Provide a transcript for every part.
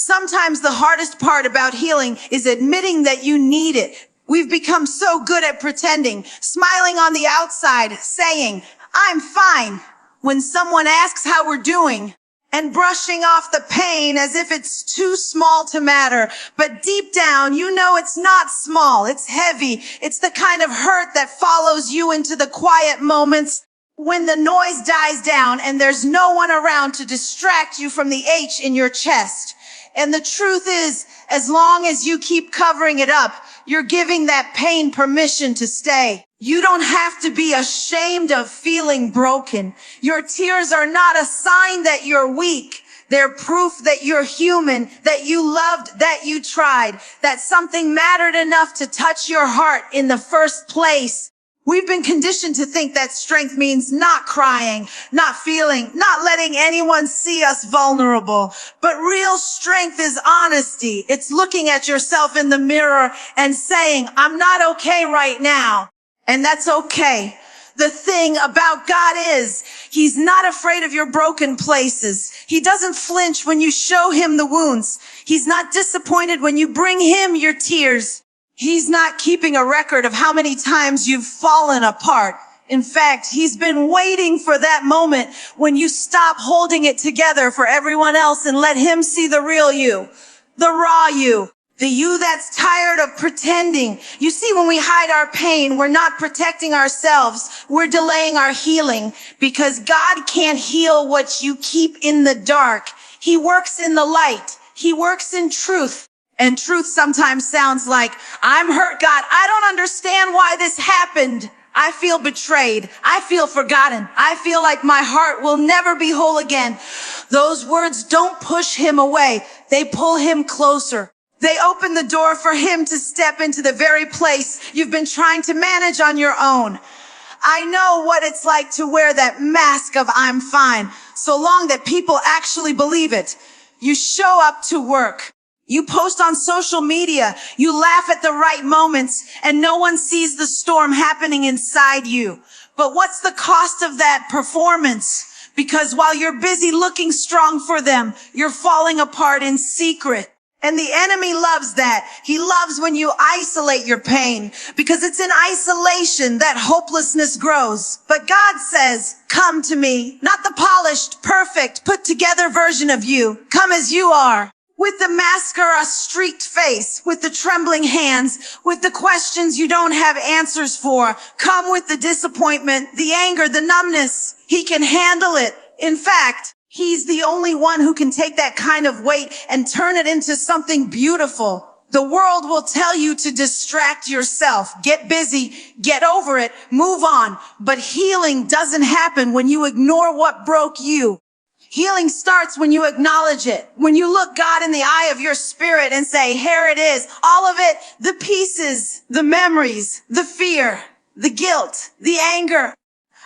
Sometimes the hardest part about healing is admitting that you need it. We've become so good at pretending, smiling on the outside, saying, "I'm fine," when someone asks how we're doing, and brushing off the pain as if it's too small to matter. But deep down, you know it's not small, it's heavy. It's the kind of hurt that follows you into the quiet moments when the noise dies down and there's no one around to distract you from the ache in your chest. And the truth is, as long as you keep covering it up, you're giving that pain permission to stay. You don't have to be ashamed of feeling broken. Your tears are not a sign that you're weak. They're proof that you're human, that you loved, that you tried, that something mattered enough to touch your heart in the first place. We've been conditioned to think that strength means not crying, not feeling, not letting anyone see us vulnerable. But real strength is honesty. It's looking at yourself in the mirror and saying, "I'm not okay right now." And that's okay. The thing about God is, He's not afraid of your broken places. He doesn't flinch when you show Him the wounds. He's not disappointed when you bring Him your tears. He's not keeping a record of how many times you've fallen apart. In fact, He's been waiting for that moment when you stop holding it together for everyone else and let Him see the real you, the raw you, the you that's tired of pretending. You see, when we hide our pain, we're not protecting ourselves. We're delaying our healing, because God can't heal what you keep in the dark. He works in the light. He works in truth. And truth sometimes sounds like, "I'm hurt, God. I don't understand why this happened. I feel betrayed. I feel forgotten. I feel like my heart will never be whole again." Those words don't push Him away. They pull Him closer. They open the door for Him to step into the very place you've been trying to manage on your own. I know what it's like to wear that mask of "I'm fine," so long that people actually believe it. You show up to work. You post on social media, you laugh at the right moments, and no one sees the storm happening inside you. But what's the cost of that performance? Because while you're busy looking strong for them, you're falling apart in secret. And the enemy loves that. He loves when you isolate your pain, because it's in isolation that hopelessness grows. But God says, "Come to me," not the polished, perfect, put together version of you. Come as you are. With the mascara streaked face, with the trembling hands, with the questions you don't have answers for. Come with the disappointment, the anger, the numbness. He can handle it. In fact, He's the only one who can take that kind of weight and turn it into something beautiful. The world will tell you to distract yourself, get busy, get over it, move on. But healing doesn't happen when you ignore what broke you. Healing starts when you acknowledge it, when you look God in the eye of your spirit and say, "Here it is, all of it, the pieces, the memories, the fear, the guilt, the anger.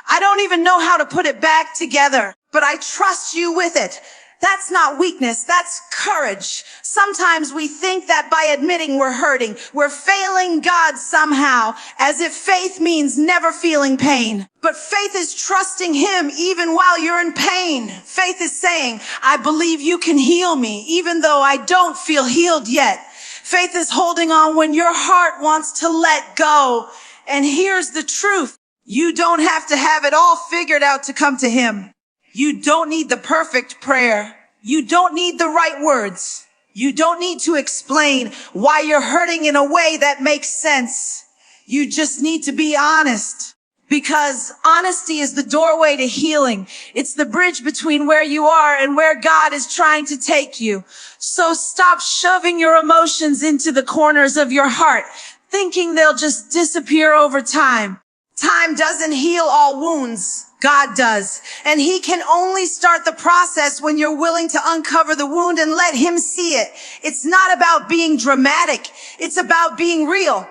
I don't even know how to put it back together, but I trust you with it." That's not weakness, that's courage. Sometimes we think that by admitting we're hurting, we're failing God somehow, as if faith means never feeling pain. But faith is trusting Him even while you're in pain. Faith is saying, "I believe you can heal me, even though I don't feel healed yet." Faith is holding on when your heart wants to let go. And here's the truth. You don't have to have it all figured out to come to Him. You don't need the perfect prayer. You don't need the right words. You don't need to explain why you're hurting in a way that makes sense. You just need to be honest. Because honesty is the doorway to healing. It's the bridge between where you are and where God is trying to take you. So stop shoving your emotions into the corners of your heart, thinking they'll just disappear over time. Time doesn't heal all wounds. God does. And He can only start the process when you're willing to uncover the wound and let Him see it. It's not about being dramatic. It's about being real.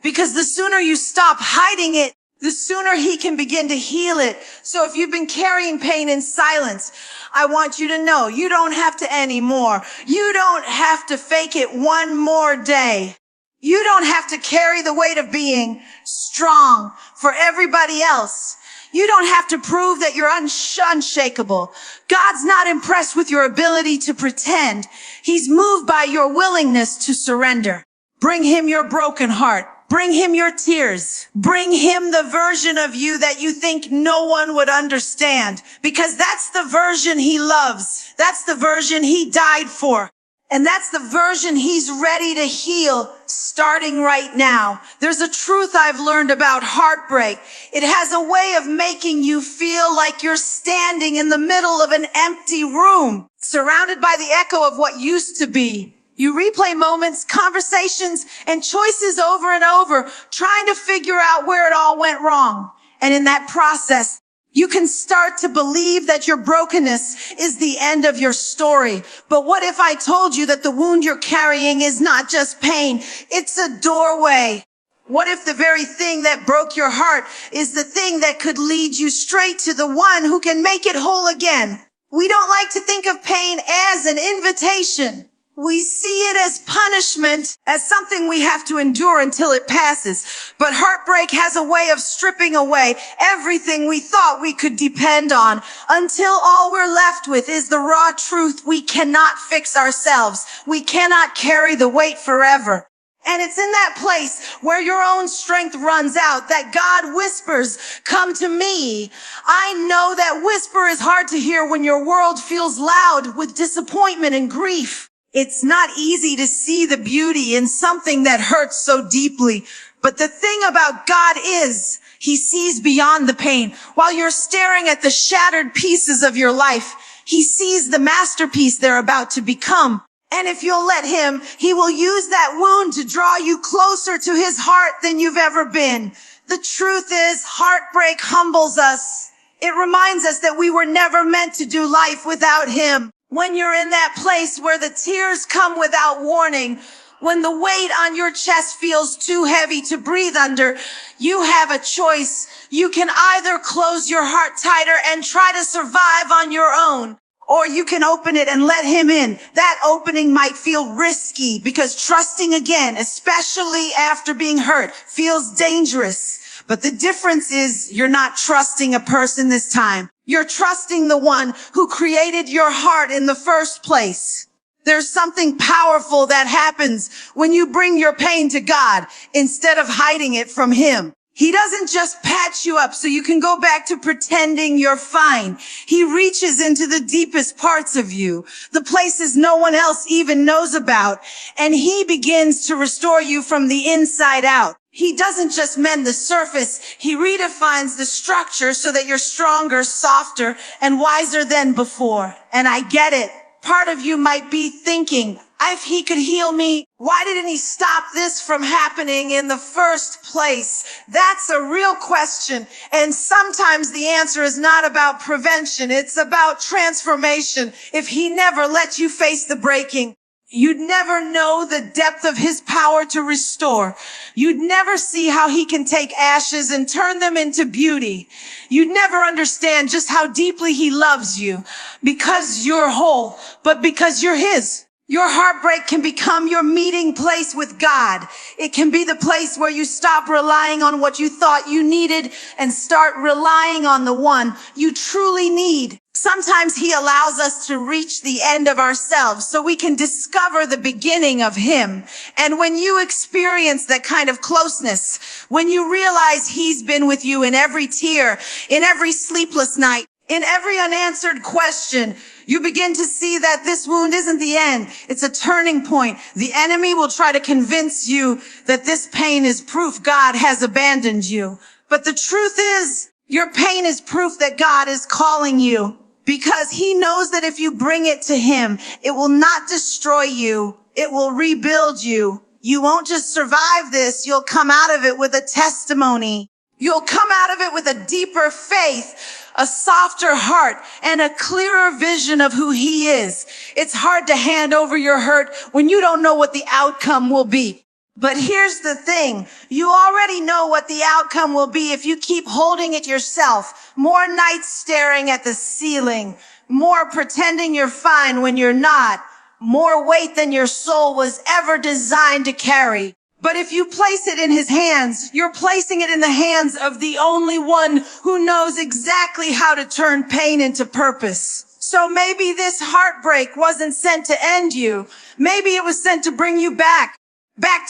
Because the sooner you stop hiding it, the sooner He can begin to heal it. So if you've been carrying pain in silence, I want you to know you don't have to anymore. You don't have to fake it one more day. You don't have to carry the weight of being strong for everybody else. You don't have to prove that you're unshakable. God's not impressed with your ability to pretend. He's moved by your willingness to surrender. Bring him your broken heart. Bring him your tears. Bring him the version of you that you think no one would understand, because that's the version he loves. That's the version he died for. And that's the version he's ready to heal starting right now. There's a truth I've learned about heartbreak. It has a way of making you feel like you're standing in the middle of an empty room, surrounded by the echo of what used to be. You replay moments, conversations, and choices over and over, trying to figure out where it all went wrong. And in that process, you can start to believe that your brokenness is the end of your story. But what if I told you that the wound you're carrying is not just pain, it's a doorway? What if the very thing that broke your heart is the thing that could lead you straight to the one who can make it whole again? We don't like to think of pain as an invitation. We see it as punishment, as something we have to endure until it passes. But heartbreak has a way of stripping away everything we thought we could depend on, until all we're left with is the raw truth: we cannot fix ourselves. We cannot carry the weight forever. And it's in that place where your own strength runs out that God whispers, "Come to me." I know that whisper is hard to hear when your world feels loud with disappointment and grief. It's not easy to see the beauty in something that hurts so deeply. But the thing about God is, he sees beyond the pain. While you're staring at the shattered pieces of your life, he sees the masterpiece they're about to become. And if you'll let him, he will use that wound to draw you closer to his heart than you've ever been. The truth is, heartbreak humbles us. It reminds us that we were never meant to do life without him. When you're in that place where the tears come without warning, when the weight on your chest feels too heavy to breathe under, you have a choice. You can either close your heart tighter and try to survive on your own, or you can open it and let him in. That opening might feel risky because trusting again, especially after being hurt, feels dangerous. But the difference is you're not trusting a person this time. You're trusting the one who created your heart in the first place. There's something powerful that happens when you bring your pain to God instead of hiding it from him. He doesn't just patch you up so you can go back to pretending you're fine. He reaches into the deepest parts of you, the places no one else even knows about, and he begins to restore you from the inside out. He doesn't just mend the surface, he redefines the structure so that you're stronger, softer, and wiser than before. And I get it. Part of you might be thinking, if he could heal me, why didn't he stop this from happening in the first place? That's a real question. And sometimes the answer is not about prevention. It's about transformation. If he never let you face the breaking, you'd never know the depth of his power to restore. You'd never see how he can take ashes and turn them into beauty. You'd never understand just how deeply he loves you, because you're whole, but because you're his. Your heartbreak can become your meeting place with God. It can be the place where you stop relying on what you thought you needed and start relying on the one you truly need. Sometimes he allows us to reach the end of ourselves so we can discover the beginning of him. And when you experience that kind of closeness, when you realize he's been with you in every tear, in every sleepless night, in every unanswered question, you begin to see that this wound isn't the end. It's a turning point. The enemy will try to convince you that this pain is proof God has abandoned you. But the truth is, your pain is proof that God is calling you, because he knows that if you bring it to him, it will not destroy you. It will rebuild you. You won't just survive this. You'll come out of it with a testimony. You'll come out of it with a deeper faith, a softer heart, and a clearer vision of who he is. It's hard to hand over your hurt when you don't know what the outcome will be. But here's the thing. You already know what the outcome will be if you keep holding it yourself. More nights staring at the ceiling. More pretending you're fine when you're not. More weight than your soul was ever designed to carry. But if you place it in his hands, you're placing it in the hands of the only one who knows exactly how to turn pain into purpose. So maybe this heartbreak wasn't sent to end you. Maybe it was sent to bring you back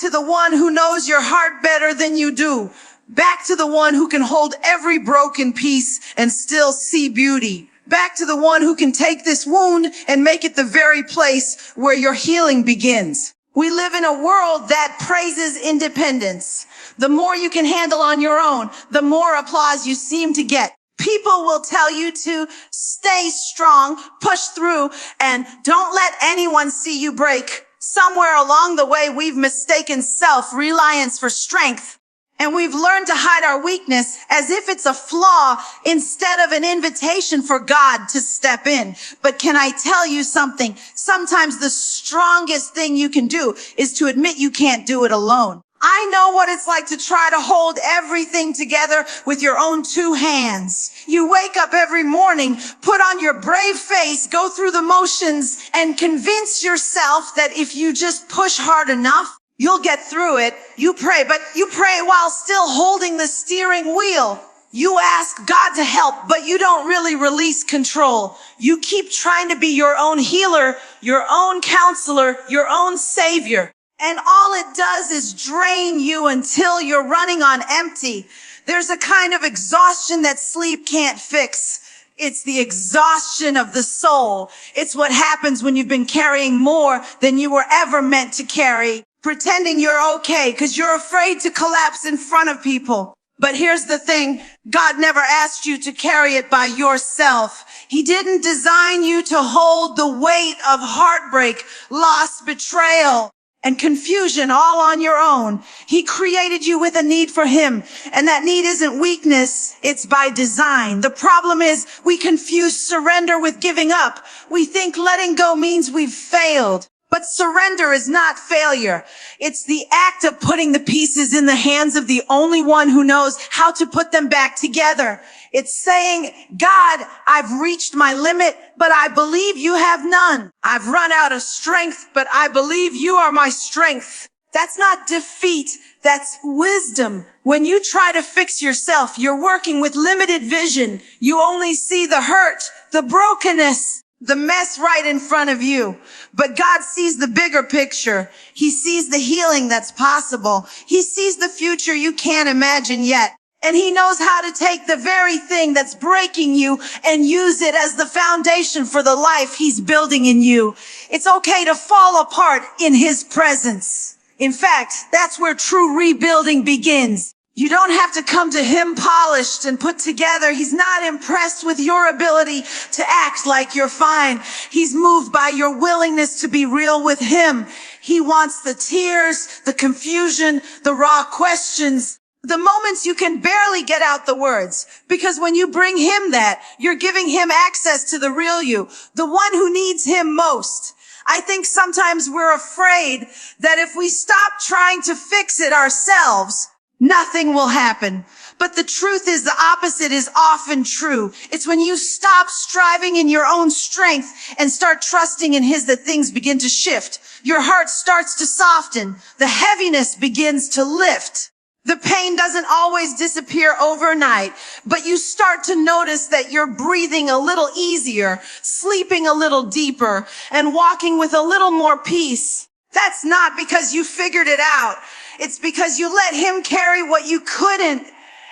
to the one who knows your heart better than you do. Back to the one who can hold every broken piece and still see beauty. Back to the one who can take this wound and make it the very place where your healing begins. We live in a world that praises independence. The more you can handle on your own, the more applause you seem to get. People will tell you to stay strong, push through, and don't let anyone see you break. Somewhere along the way, we've mistaken self-reliance for strength. And we've learned to hide our weakness as if it's a flaw instead of an invitation for God to step in. But can I tell you something? Sometimes the strongest thing you can do is to admit you can't do it alone. I know what it's like to try to hold everything together with your own two hands. You wake up every morning, put on your brave face, go through the motions, and convince yourself that if you just push hard enough, you'll get through it. You pray, but you pray while still holding the steering wheel. You ask God to help, but you don't really release control. You keep trying to be your own healer, your own counselor, your own savior. And all it does is drain you until you're running on empty. There's a kind of exhaustion that sleep can't fix. It's the exhaustion of the soul. It's what happens when you've been carrying more than you were ever meant to carry. Pretending you're okay because you're afraid to collapse in front of people. But here's the thing. God never asked you to carry it by yourself. He didn't design you to hold the weight of heartbreak, loss, betrayal, and confusion all on your own. He created you with a need for him. And that need isn't weakness. It's by design. The problem is we confuse surrender with giving up. We think letting go means we've failed. But surrender is not failure. It's the act of putting the pieces in the hands of the only one who knows how to put them back together. It's saying, God, I've reached my limit, but I believe you have none. I've run out of strength, but I believe you are my strength. That's not defeat. That's wisdom. When you try to fix yourself, you're working with limited vision. You only see the hurt, the brokenness, the mess right in front of you. But God sees the bigger picture. He sees the healing that's possible. He sees the future you can't imagine yet. And he knows how to take the very thing that's breaking you and use it as the foundation for the life he's building in you. It's okay to fall apart in his presence. In fact, that's where true rebuilding begins. You don't have to come to him polished and put together. He's not impressed with your ability to act like you're fine. He's moved by your willingness to be real with him. He wants the tears, the confusion, the raw questions, the moments you can barely get out the words. Because when you bring him that, you're giving him access to the real you, the one who needs him most. I think sometimes we're afraid that if we stop trying to fix it ourselves, nothing will happen. But the truth is the opposite is often true. It's when you stop striving in your own strength and start trusting in his that things begin to shift. Your heart starts to soften. The heaviness begins to lift. The pain doesn't always disappear overnight, but you start to notice that you're breathing a little easier, sleeping a little deeper, and walking with a little more peace. That's not because you figured it out. It's because you let him carry what you couldn't.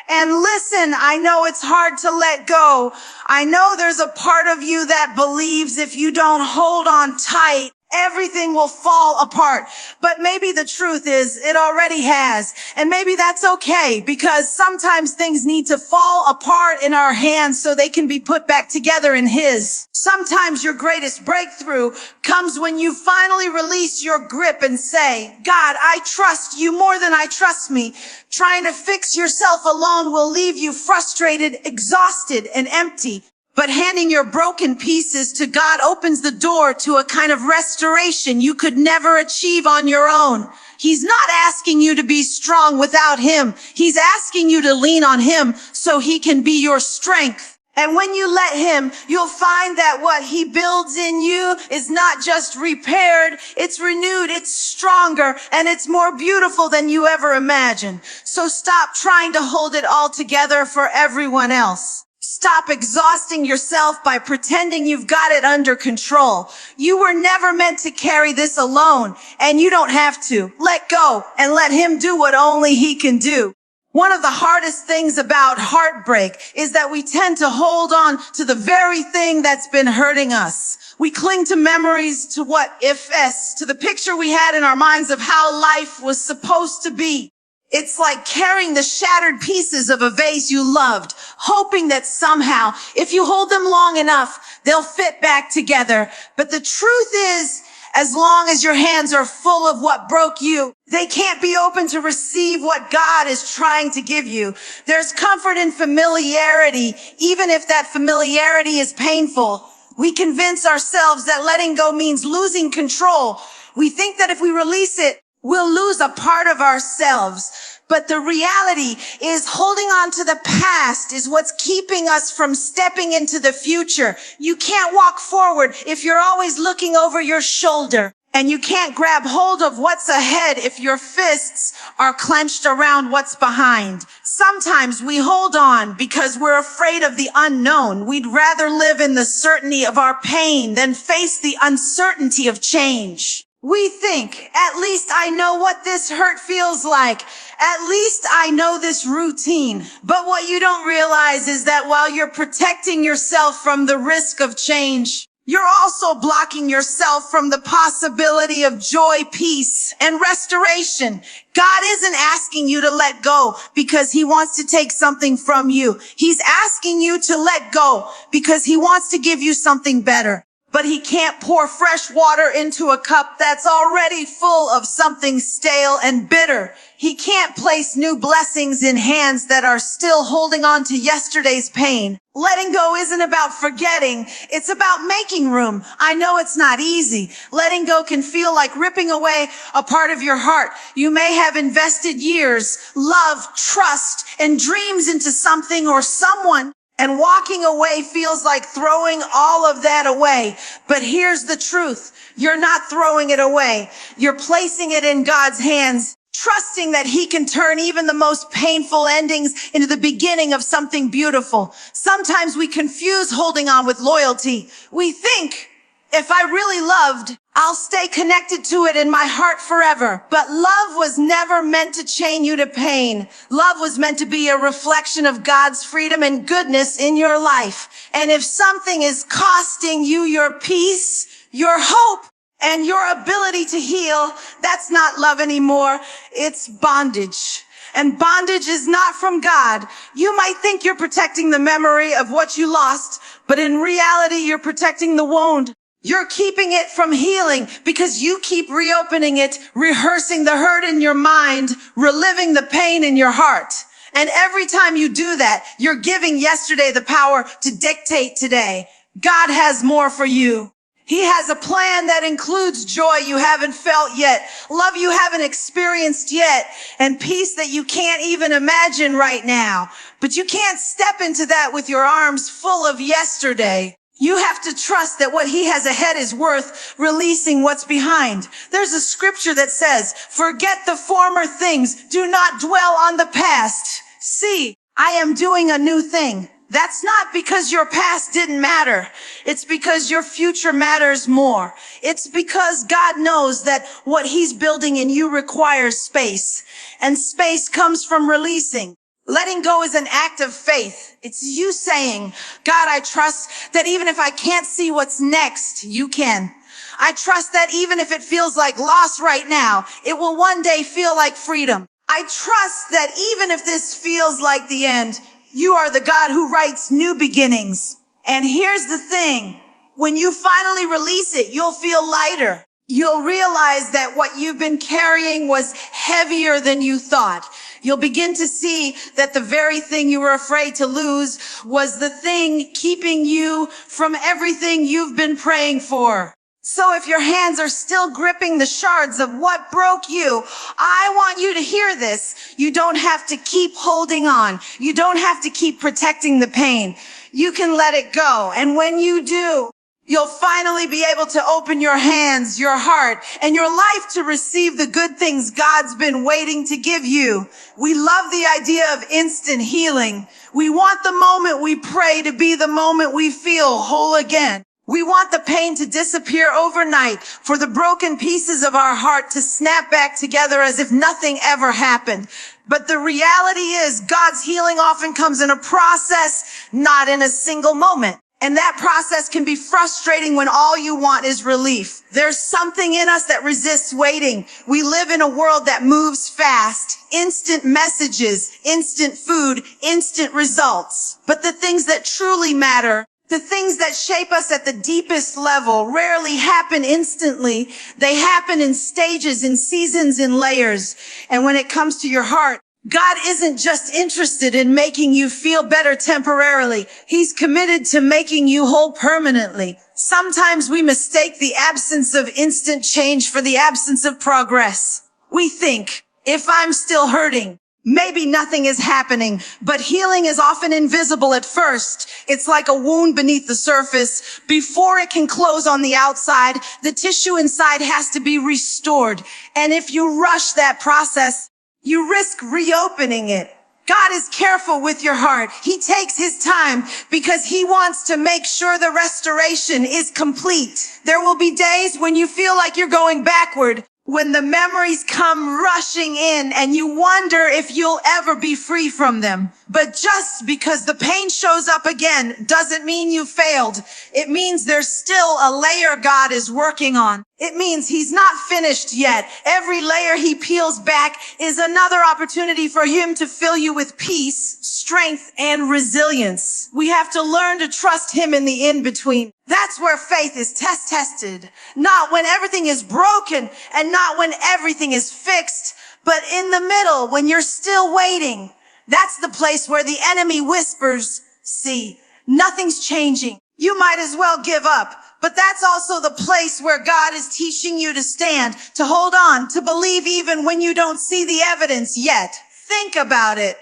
And listen, I know it's hard to let go. I know there's a part of you that believes if you don't hold on tight, everything will fall apart. But maybe the truth is it already has. And maybe that's okay, because sometimes things need to fall apart in our hands so they can be put back together in his. Sometimes your greatest breakthrough comes when you finally release your grip and say, God, I trust you more than I trust me. Trying to fix yourself alone will leave you frustrated, exhausted, and empty. But handing your broken pieces to God opens the door to a kind of restoration you could never achieve on your own. He's not asking you to be strong without him. He's asking you to lean on him so he can be your strength. And when you let him, you'll find that what he builds in you is not just repaired, it's renewed, it's stronger, and it's more beautiful than you ever imagined. So stop trying to hold it all together for everyone else. Stop exhausting yourself by pretending you've got it under control. You were never meant to carry this alone, and you don't have to. Let go and let him do what only he can do. One of the hardest things about heartbreak is that we tend to hold on to the very thing that's been hurting us. We cling to memories, to what ifs, to the picture we had in our minds of how life was supposed to be. It's like carrying the shattered pieces of a vase you loved, hoping that somehow, if you hold them long enough, they'll fit back together. But the truth is, as long as your hands are full of what broke you, they can't be open to receive what God is trying to give you. There's comfort in familiarity, even if that familiarity is painful. We convince ourselves that letting go means losing control. We think that if we release it, we'll lose a part of ourselves. But the reality is holding on to the past is what's keeping us from stepping into the future. You can't walk forward if you're always looking over your shoulder. And you can't grab hold of what's ahead if your fists are clenched around what's behind. Sometimes we hold on because we're afraid of the unknown. We'd rather live in the certainty of our pain than face the uncertainty of change. We think, at least I know what this hurt feels like. At least I know this routine. But what you don't realize is that while you're protecting yourself from the risk of change, you're also blocking yourself from the possibility of joy, peace, and restoration. God isn't asking you to let go because he wants to take something from you. He's asking you to let go because he wants to give you something better. But he can't pour fresh water into a cup that's already full of something stale and bitter. He can't place new blessings in hands that are still holding on to yesterday's pain. Letting go isn't about forgetting. It's about making room. I know it's not easy. Letting go can feel like ripping away a part of your heart. You may have invested years, love, trust, and dreams into something or someone. And walking away feels like throwing all of that away. But here's the truth. You're not throwing it away. You're placing it in God's hands, trusting that he can turn even the most painful endings into the beginning of something beautiful. Sometimes we confuse holding on with loyalty. We think, if I really loved, I'll stay connected to it in my heart forever. But love was never meant to chain you to pain. Love was meant to be a reflection of God's freedom and goodness in your life. And if something is costing you your peace, your hope, and your ability to heal, that's not love anymore. It's bondage. And bondage is not from God. You might think you're protecting the memory of what you lost, but in reality, you're protecting the wound. You're keeping it from healing because you keep reopening it, rehearsing the hurt in your mind, reliving the pain in your heart. And every time you do that, you're giving yesterday the power to dictate today. God has more for you. He has a plan that includes joy you haven't felt yet, love you haven't experienced yet, and peace that you can't even imagine right now. But you can't step into that with your arms full of yesterday. You have to trust that what he has ahead is worth releasing what's behind. There's a scripture that says, forget the former things. Do not dwell on the past. See, I am doing a new thing. That's not because your past didn't matter. It's because your future matters more. It's because God knows that what he's building in you requires space. And space comes from releasing. Letting go is an act of faith. It's you saying, God, I trust that even if I can't see what's next, you can. I trust that even if it feels like loss right now, it will one day feel like freedom. I trust that even if this feels like the end, you are the God who writes new beginnings. And here's the thing. When you finally release it, you'll feel lighter. You'll realize that what you've been carrying was heavier than you thought. You'll begin to see that the very thing you were afraid to lose was the thing keeping you from everything you've been praying for. So if your hands are still gripping the shards of what broke you, I want you to hear this. You don't have to keep holding on. You don't have to keep protecting the pain. you can let it go. And when you do, you'll finally be able to open your hands, your heart, and your life to receive the good things God's been waiting to give you. We love the idea of instant healing. We want the moment we pray to be the moment we feel whole again. We want the pain to disappear overnight, for the broken pieces of our heart to snap back together as if nothing ever happened. But the reality is God's healing often comes in a process, not in a single moment. And that process can be frustrating when all you want is relief. There's something in us that resists waiting. We live in a world that moves fast. Instant messages, instant food, instant results. But the things that truly matter, the things that shape us at the deepest level, rarely happen instantly. They happen in stages, in seasons, in layers. And when it comes to your heart, God isn't just interested in making you feel better temporarily. He's committed to making you whole permanently. Sometimes we mistake the absence of instant change for the absence of progress. We think, if I'm still hurting, maybe nothing is happening. But healing is often invisible at first. It's like a wound beneath the surface. Before it can close on the outside, the tissue inside has to be restored. And if you rush that process, you risk reopening it. God is careful with your heart. He takes his time because he wants to make sure the restoration is complete. There will be days when you feel like you're going backward, when the memories come rushing in and you wonder if you'll ever be free from them. But just because the pain shows up again doesn't mean you failed. It means there's still a layer God is working on. It means he's not finished yet. Every layer he peels back is another opportunity for him to fill you with peace, strength, and resilience. We have to learn to trust him in the in-between. That's where faith is tested. Not when everything is broken and not when everything is fixed, but in the middle, when you're still waiting. That's the place where the enemy whispers, see, nothing's changing. You might as well give up. But that's also the place where God is teaching you to stand, to hold on, to believe even when you don't see the evidence yet. Think about it.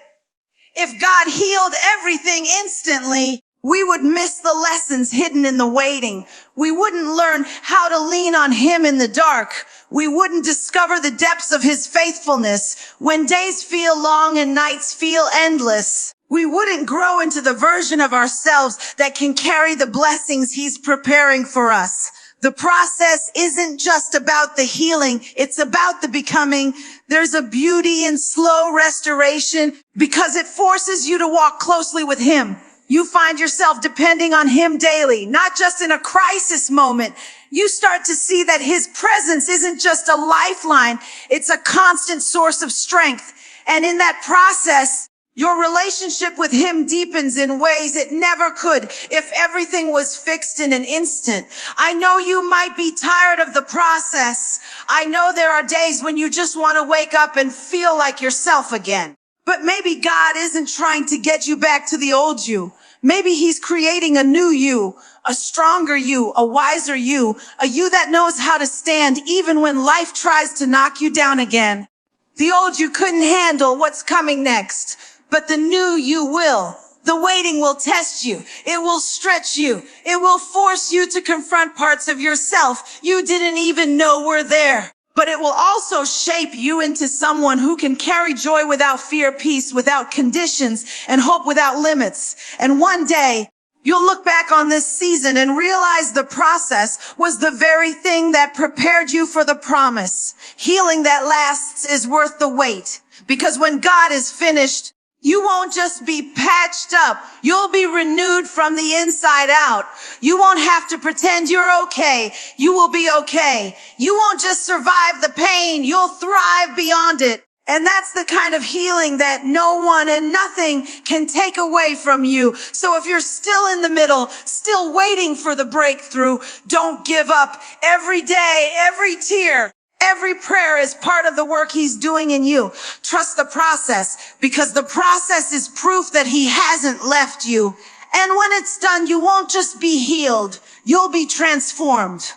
If God healed everything instantly, we would miss the lessons hidden in the waiting. We wouldn't learn how to lean on him in the dark. We wouldn't discover the depths of his faithfulness when days feel long and nights feel endless. We wouldn't grow into the version of ourselves that can carry the blessings he's preparing for us. The process isn't just about the healing. It's about the becoming. There's a beauty in slow restoration because it forces you to walk closely with him. You find yourself depending on him daily, not just in a crisis moment. You start to see that his presence isn't just a lifeline. It's a constant source of strength. And in that process, your relationship with him deepens in ways it never could if everything was fixed in an instant. I know you might be tired of the process. I know there are days when you just want to wake up and feel like yourself again. But maybe God isn't trying to get you back to the old you. Maybe he's creating a new you, a stronger you, a wiser you, a you that knows how to stand even when life tries to knock you down again. The old you couldn't handle what's coming next. But the new you will. The waiting will test you. It will stretch you. It will force you to confront parts of yourself you didn't even know were there. But it will also shape you into someone who can carry joy without fear, peace without conditions, and hope without limits. And one day, you'll look back on this season and realize the process was the very thing that prepared you for the promise. Healing that lasts is worth the wait. Because when God is finished, you won't just be patched up. You'll be renewed from the inside out. You won't have to pretend you're okay. You will be okay. You won't just survive the pain. You'll thrive beyond it. And that's the kind of healing that no one and nothing can take away from you. So if you're still in the middle, still waiting for the breakthrough, don't give up. Every day, every tear, every prayer is part of the work he's doing in you. Trust the process, because the process is proof that he hasn't left you. And when it's done, you won't just be healed. You'll be transformed.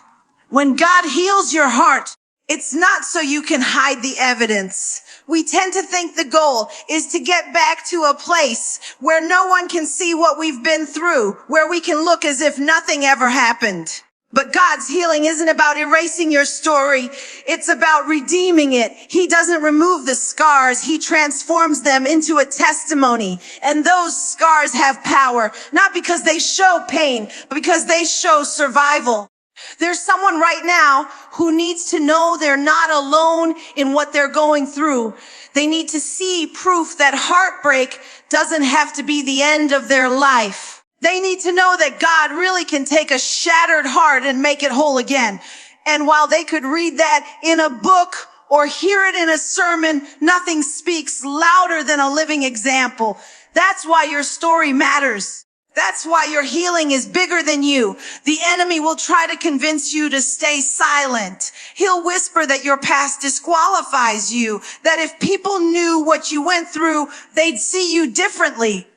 When God heals your heart, it's not so you can hide the evidence. We tend to think the goal is to get back to a place where no one can see what we've been through, where we can look as if nothing ever happened. But God's healing isn't about erasing your story. It's about redeeming it. He doesn't remove the scars. He transforms them into a testimony. And those scars have power, not because they show pain, but because they show survival. There's someone right now who needs to know they're not alone in what they're going through. They need to see proof that heartbreak doesn't have to be the end of their life. They need to know that God really can take a shattered heart and make it whole again. And while they could read that in a book or hear it in a sermon, nothing speaks louder than a living example. That's why your story matters. That's why your healing is bigger than you. The enemy will try to convince you to stay silent. He'll whisper that your past disqualifies you, that if people knew what you went through, they'd see you differently.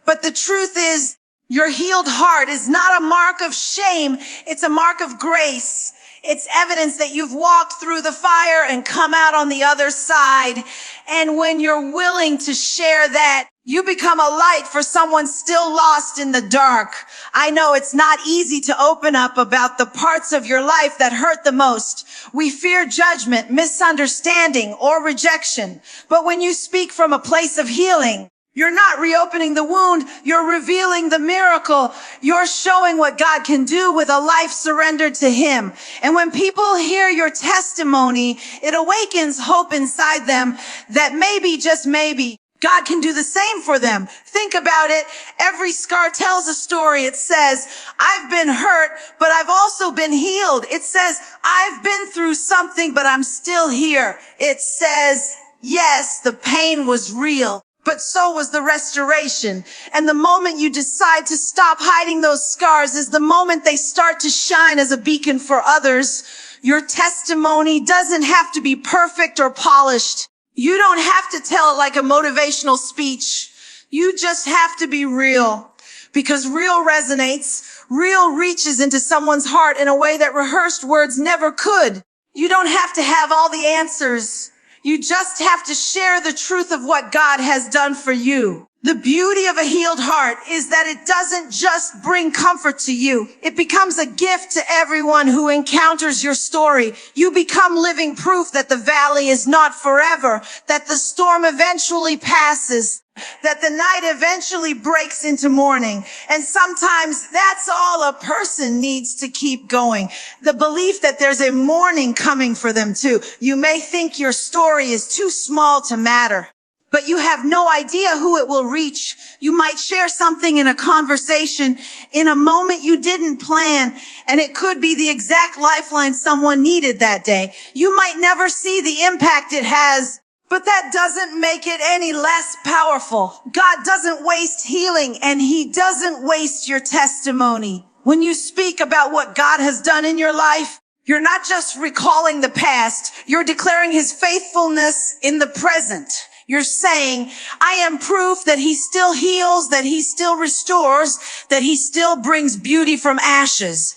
But the truth is, your healed heart is not a mark of shame. It's a mark of grace. It's evidence that you've walked through the fire and come out on the other side. And when you're willing to share that, you become a light for someone still lost in the dark. I know it's not easy to open up about the parts of your life that hurt the most. We fear judgment, misunderstanding, or rejection. But when you speak from a place of healing, you're not reopening the wound. You're revealing the miracle. You're showing what God can do with a life surrendered to Him. And when people hear your testimony, it awakens hope inside them that maybe, just maybe, God can do the same for them. Think about it. Every scar tells a story. It says, I've been hurt, but I've also been healed. It says, I've been through something, but I'm still here. It says, yes, the pain was real, but so was the restoration. And the moment you decide to stop hiding those scars is the moment they start to shine as a beacon for others. Your testimony doesn't have to be perfect or polished. You don't have to tell it like a motivational speech. You just have to be real, because real resonates. Real reaches into someone's heart in a way that rehearsed words never could. You don't have to have all the answers. You just have to share the truth of what God has done for you. The beauty of a healed heart is that it doesn't just bring comfort to you. It becomes a gift to everyone who encounters your story. You become living proof that the valley is not forever, that the storm eventually passes, that the night eventually breaks into morning. And sometimes that's all a person needs to keep going. The belief that there's a morning coming for them too. You may think your story is too small to matter, but you have no idea who it will reach. You might share something in a conversation in a moment you didn't plan, and it could be the exact lifeline someone needed that day. You might never see the impact it has, but that doesn't make it any less powerful. God doesn't waste healing, and He doesn't waste your testimony. When you speak about what God has done in your life, you're not just recalling the past, you're declaring His faithfulness in the present. You're saying, I am proof that He still heals, that He still restores, that He still brings beauty from ashes.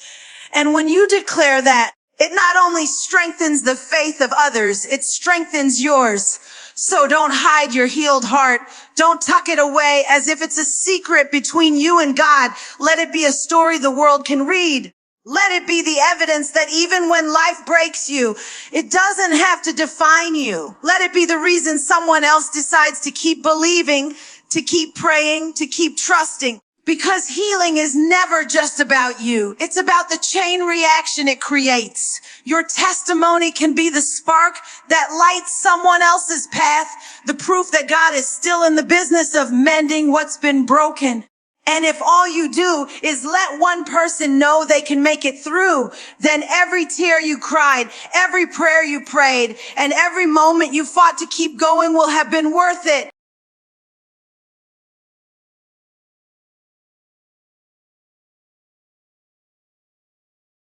And when you declare that, it not only strengthens the faith of others, it strengthens yours. So don't hide your healed heart. Don't tuck it away as if it's a secret between you and God. Let it be a story the world can read. Let it be the evidence that even when life breaks you, it doesn't have to define you. Let it be the reason someone else decides to keep believing, to keep praying, to keep trusting. Because healing is never just about you. It's about the chain reaction it creates. Your testimony can be the spark that lights someone else's path, the proof that God is still in the business of mending what's been broken. And if all you do is let one person know they can make it through, then every tear you cried, every prayer you prayed, and every moment you fought to keep going will have been worth it.